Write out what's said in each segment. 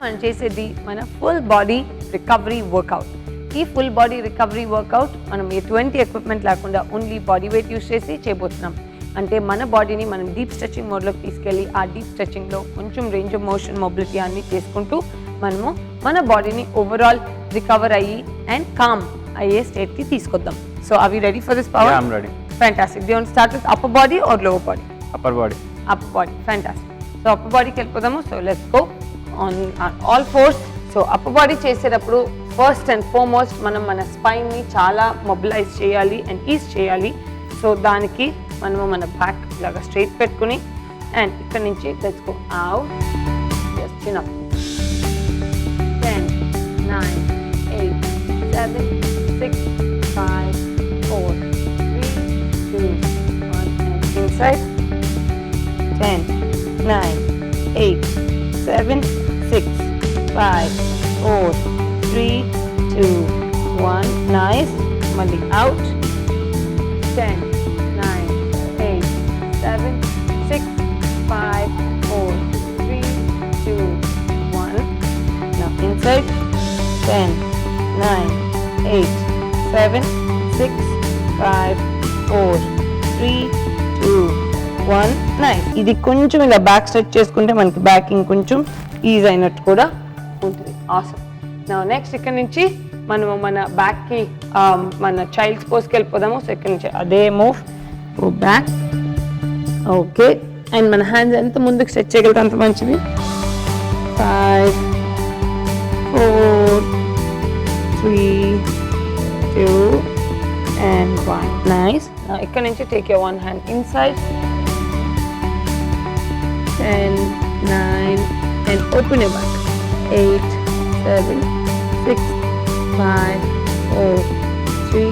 మనం చేసేది మన ఫుల్ బాడీ రికవరీ వర్కౌట్. ఈ ఫుల్ బాడీ రికవరీ వర్కౌట్ మనం ఎటువంటి ఎక్విప్మెంట్ లేకుండా ఓన్లీ బాడీ వెయిట్ యూస్ చేసి చేయబోతున్నాం. అంటే మన బాడీని మనం డీప్ స్ట్రెచింగ్ మోడ్లోకి తీసుకెళ్ళి ఆ డీప్ స్ట్రెచింగ్లో కొంచెం రేంజ్ ఆఫ్ మోషన్ మొబిలిటీ అన్ని చేసుకుంటూ మనము మన బాడీని ఓవరాల్ రికవర్ అయ్యి అండ్ కామ్ అయ్యే స్టేట్కి తీసుకొద్దాం. So are we ready for this power? Yeah, I'm ready. Fantastic. Do you want to start with upper body or lower body? Upper body. Upper body. Fantastic. So upper body కి వెళ్ళిపోదాము. So let's go on all fours. So upper body చేసేటప్పుడు first and foremost మనం మన స్పైన్ని చాలా mobilise చేయాలి and is చేయాలి. So దానికి మనము మన బ్యాక్ లాగా స్ట్రైట్ పెట్టుకుని అండ్ ఇక్కడ నుంచి లెట్స్ గో అవుట్. జస్ట్ చిన్ up. 10 9 8 7 6 5 4 3 2 1 and inside. 10 9 8 7 6 5 4 3 2 1. Nice. Mali out. 10 9 8 7 6 5 4 3 2 1. Now inside. 10 9 8 7 6 5 4 3 2 1. Nice. ఇది కొంచెం ఇలా బ్యాక్ స్ట్రెచ్ చేసుకుంటే మనకి బ్యాక్ ఇంకొంచెం ఈజ్ అయినట్టు కూడా ఉంటుంది. ఆసమ్. నా నెక్స్ట్ ఇక్కడ నుంచి మనము మన బ్యాక్కి మన చైల్డ్స్ పోస్కి వెళ్ళిపోదాము. సో ఇక్కడ నుంచి అదే move go back. Okay. And మన హ్యాండ్స్ ఎంత ముందుకు స్ట్రెచ్ చేయగలిగితే అంత మంచిది. 5 4 3 2 and 1. Nice. Now ఇక్కడ నుంచి take your one hand inside. 10 9 and open your back. 8 7 6 5 4 3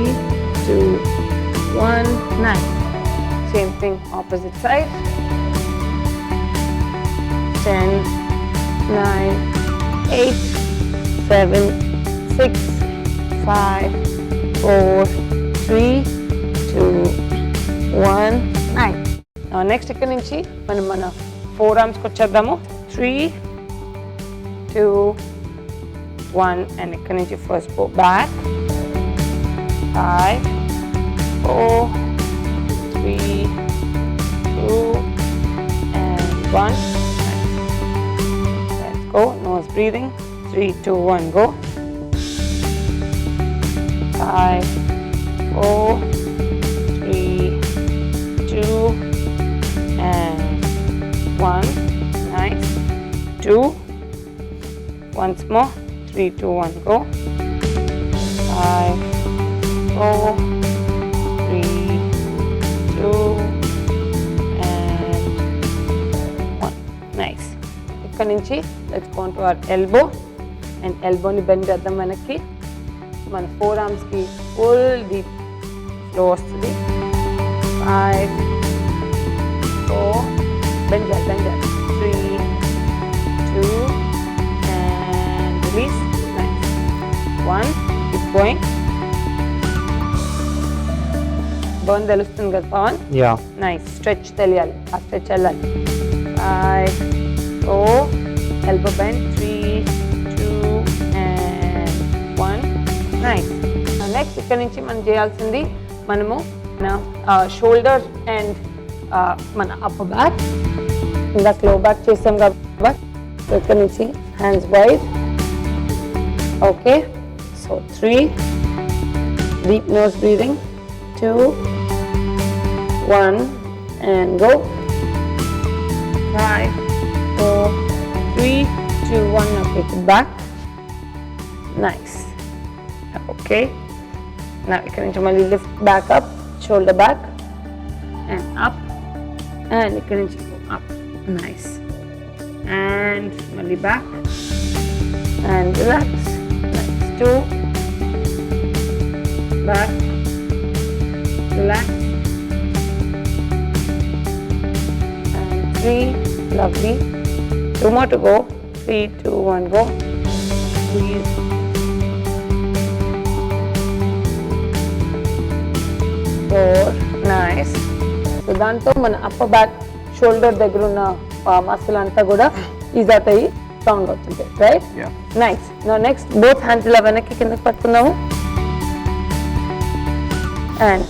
2 1. Nice. Same thing opposite side. 10 9 8 7 6 5 4 3 2 1. Nice. Now next ఇక్కడ నుంచి మనం మన ఫోర్ ఆర్మ్స్కి వచ్చేద్దాము. 3 2 1 and ఇక్కడ నుంచి first go back. 5 4 3 2 and 1. Let's go. Nose breathing. 3 2 1 go. 5 4 3 2 and 1. Nice. 2. Once more. 3 2 1 go. 5 4 3 2 and 1. Nice. ఇక్కడ నుంచి let's go to our elbow and elbow ని bend చేద్దాం వెనక్కి. మన ఫోర్ ఆర్మ్స్కి ఫుల్ డీప్ ఫ్లో వస్తుంది. 5 4 bend చేయాలి. 3 2 and release. Nice. 1. Keep going. Burn తెలుస్తుంది కదా పవన్? Yeah. నైస్. స్ట్రెచ్ తెలియాలి. ఆ స్ట్రెచ్ వెళ్ళాలి. 5 4 elbow bend. 3 2 and 1. Nice. Next ఇక్కడ నుంచి మనం చేయాల్సింది మనము మన షోల్డర్ అండ్ మన అప్పర్ బ్యాక్. ఇందాక లో బ్యాక్ చేసాం కాబట్టి ఇక్కడ నుంచి hands wide. Okay. So 3 deep nose breathing. 2 1 and go. 5 4 3 2 1. Now take it back. Nice. Okay. Now you can mali lift back up, shoulder back and up, and you can go up. Nice. And mali back and relax. Nice. 2 back, relax, and 3. Lovely. 2 more to go. 3 2 1 go. Breathe. 4. Nice. So దాంతో మన upper back shoulder దగ్గర ఉన్న muscle అంతా కూడా ease అవుతాయి. So strong అవుతుంది, right? Yeah. Nice. No next both hands ఇలా వెనక్కి కిందకి పట్టుకుందాము. అండ్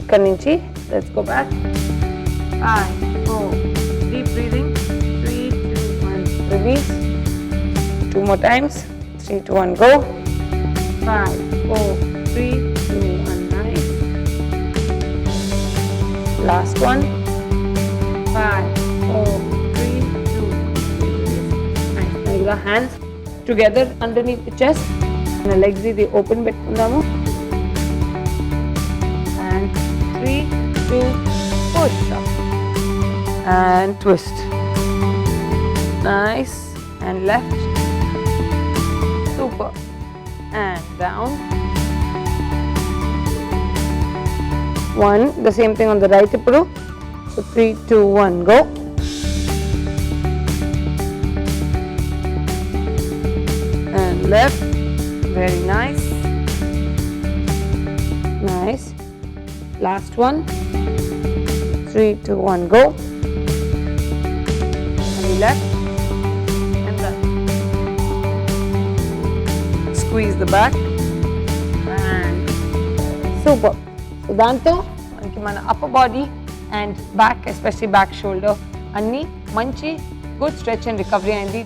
ఇక్కడ నుంచి let's go back. 5 4 deep breathing. 3 2 1 release. 2 more times. 3 2 1 go. 5 4 3 2 1 nice. Last one. 5 4 3 2 nice. Now your hands together underneath the chest. And the legs ఇది open పెట్టుకుందాము. And 3 2 push up and twist. Nice. And left. Super. And down. 1. The same thing on the right ఇప్పుడు. So 3 2 1 go. And left. Very nice. Nice. Last one. 3 2 1 go. And left. And right. Squeeze the back. And super. So దాంతో మనకి మన upper body and back, especially back shoulder అన్నీ మంచి good stretch and recovery అయింది.